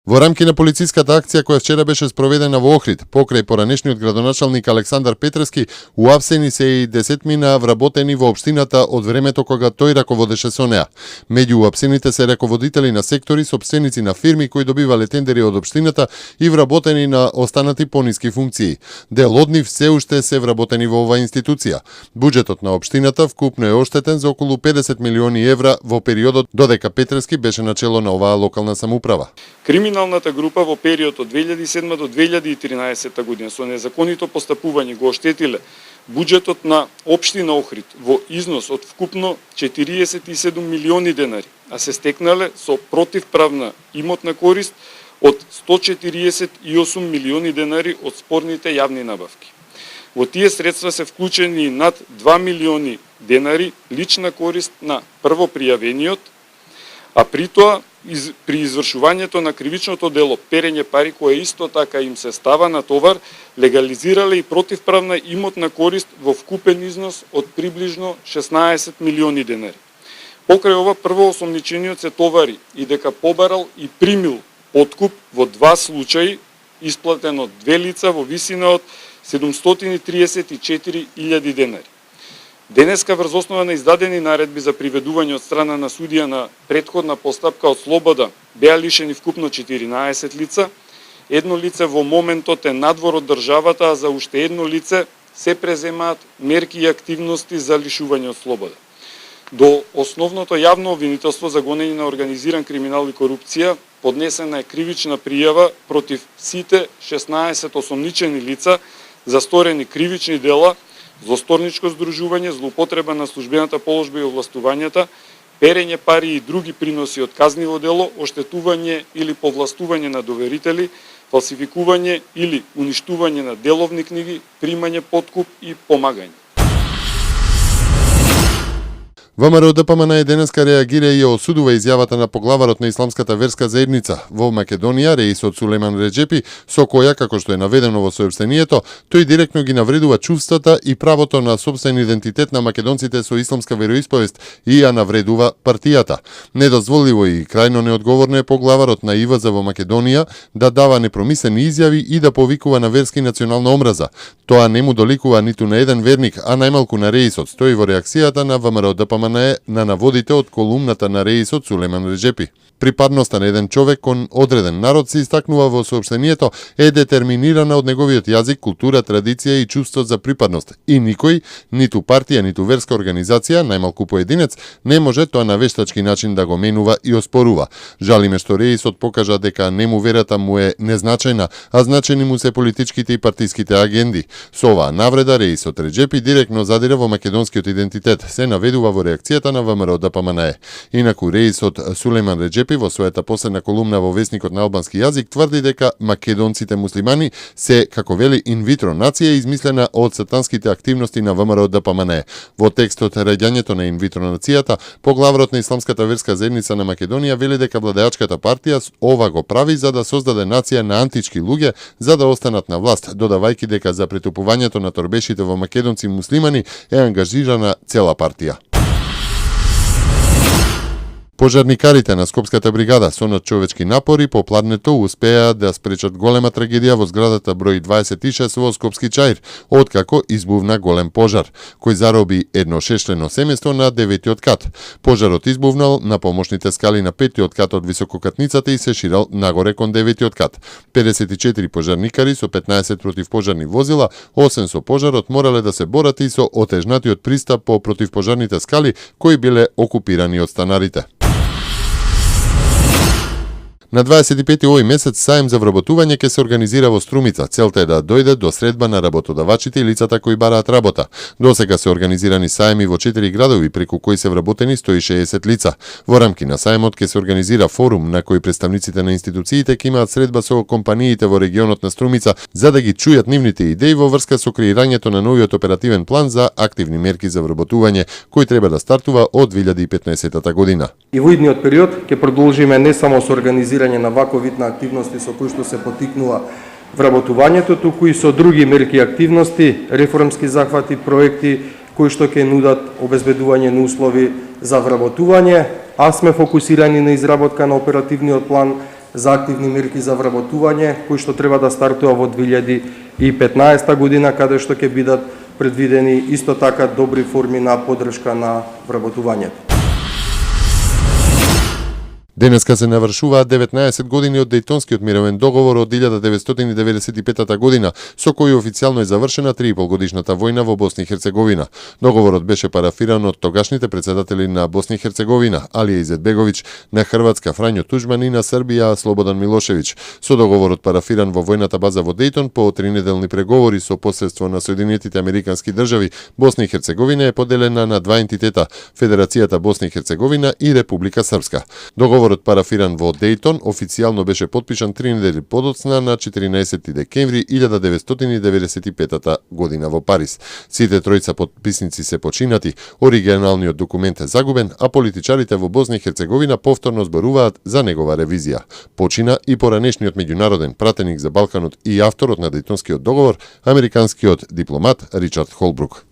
Во рамки на полициската акција која вчера беше спроведена во Охрид, покрај поранешниот градоначалник Александар Петрески, уапсени се и десетмина вработени во општината од времето кога тој раководеше со неа. Меѓу уапсените се раководители на сектори, сопственици на фирми кои добивале тендери од општината и вработени на останати пониски функции. Дел од нив се уште се вработени во оваа институција. Буџетот на општината вкупно е оштетен за околу 50 милиони евра во периодот додека Петрески беше начело на оваа локална самоуправа. Криминалната група во период од 2007 до 2013 година со незаконито постапување го оштетиле буџетот на општина Охрид во износ од вкупно 47 милиони денари, а се стекнале со противправна имотна корист од 148 милиони денари од спорните јавни набавки. Во тие средства се вклучени над 2 милиони денари лична корист на првопријавениот, а при тоа при извршувањето на кривичното дело перење пари, кое исто така им се става на товар, легализирале и противправна имотна корист во вкупен износ од приближно 16 милиони денари. Покрај ова првоосомничениот се товари и дека побарал и примил подкуп во 2 случаи, исплатен од 2 лица во висина од 734.000 денари. Денеска врз основа на издадени наредби за приведување од страна на судија на претходна постапка од слобода беа лишени вкупно 14 лица, едно лице во моментот е надвор од државата, а за уште едно лице се преземаат мерки и активности за лишување од слобода. До основното јавно обвинителство за гонење на организиран криминал и корупција поднесена е кривична пријава против сите 16 осомничени лица за сторени кривични дела, злосторничко здружување, злоупотреба на службената положба и овластувањата, перење пари и други приноси од казниво дело, оштетување или повластување на доверители, фалсификување или уништување на деловни книги, примање подкуп и помагање. ВМРО ДПМН денеска реагира и осудува изјавата на поглаварот на Исламската верска заедница во Македонија, реисот Сулеман Реджепи, со која, како што е наведено во соопштението, тој директно ги навредува чувствата и правото на сопствен идентитет на македонците со исламска вероисповест и ја навредува партијата. Недозволиво и крајно неодговорно е поглаварот на ИВЗ во Македонија да дава непромислени изјави и да повикува на верски национална омраза. Тоа не му доликува ниту на еден верник, а најмалку на реисот, стои во реакцијата на ВМРО ДПМН на наводите од колумната на реисот Сулеман Реджепи. Припадноста на еден човек кон одреден народ се истакнува во соопштението е детерминирана од неговиот јазик, култура, традиција и чувство за припадност. И никој, ниту партија, ниту верска организација, најмалку поединец, не може тоа на вештачки начин да го менува и оспорува. Жалиме што реисот покажа дека нему верата му е незначајна, а значени му се политичките и партиските агенди. Со оваа навреда реисот Реджепи директно задира во македонскиот идентитет, се наведува во реакцијата на ВМРО ДПМН. Инаку реисот Сулеман Реджепи во својата последна колумна во весникот на албански јазик тврди дека македонците муслимани се, како вели, инвитро нација измислена од сатанските активности на ВМРО ДПМН. Во текстот раѓањето на инвитро нацијата, поглаварот на Исламската верска заедница на Македонија вели дека владеачката партија ова го прави за да создаде нација на антички луѓе за да останат на власт, додавајќи дека за претупувањето на торбешите во македонци муслимани е ангажирана цела партија. Пожарникарите на Скопската бригада со надчовечки напори по пладнето успеа да спречат голема трагедија во зградата број 26 во Скопски Чаир, откако избувна голем пожар, кој зароби едно шешлено семејство на 9-тиот кат. Пожарот избувнал на помошните скали на 5-тиот кат од висококатницата и се ширал нагоре кон 9-тиот кат. 54 пожарникари со 15 противпожарни возила, 8 со пожарот морале да се борат и со отежнатиот пристап по противпожарните скали кои биле окупирани од станарите. На 25 овој месец саем за вработување ќе се организира во Струмица. Целта е да дојде до средба на работодавачите и лицата кои бараат работа. Досега се организирани саеми во 4 градови преку кои се вработени 160 лица. Во рамки на саемот ќе се организира форум на кој представниците на институциите ќе имаат средба со компаниите во регионот на Струмица за да ги чујат нивните идеи во врска со креирањето на новиот оперативен план за активни мерки за вработување кој треба да стартува од 2015 година. И во идниот период ќе продолжиме не само со организирање на ваков вид на активности со кои што се потикнува вработувањето, туку и со други мерки и активности, реформски захвати, проекти кои што ќе нудат обезбедување на услови за вработување, а сме фокусирани на изработка на оперативниот план за активни мерки за вработување, кои што треба да стартува во 2015 година, каде што ќе бидат предвидени исто така добри форми на поддршка на вработувањето. Денеска се навршуваат 19 години од Дејтонскиот мировен договор од 1995 година, со кој официјално е завршена 3,5 годишната војна во Босна и Херцеговина. Договорот беше парафиран од тогашните председатели на Босна и Херцеговина, Алија Изетбеговиќ, на Хрватска Фрањо Туџман и на Србија Слободан Милошевиќ. Со договорот парафиран во војната база во Дејтон по 3-неделни преговори со посредство на Соединетите Американски држави, Босна и Херцеговина е поделена на два ентитета: Федерацијата Босна и Херцеговина и Република Српска. Договорот парафиран во Дејтон официјално беше потпишан 3 недели подоцна на 14 декември 1995 година во Париз. Сите тројца потписници се починати, оригиналниот документ е загубен, а политичарите во Босна и Херцеговина повторно зборуваат за негова ревизија. Почина и поранешниот меѓународен пратеник за Балканот и авторот на Дејтонскиот договор, американскиот дипломат Ричард Холбрук.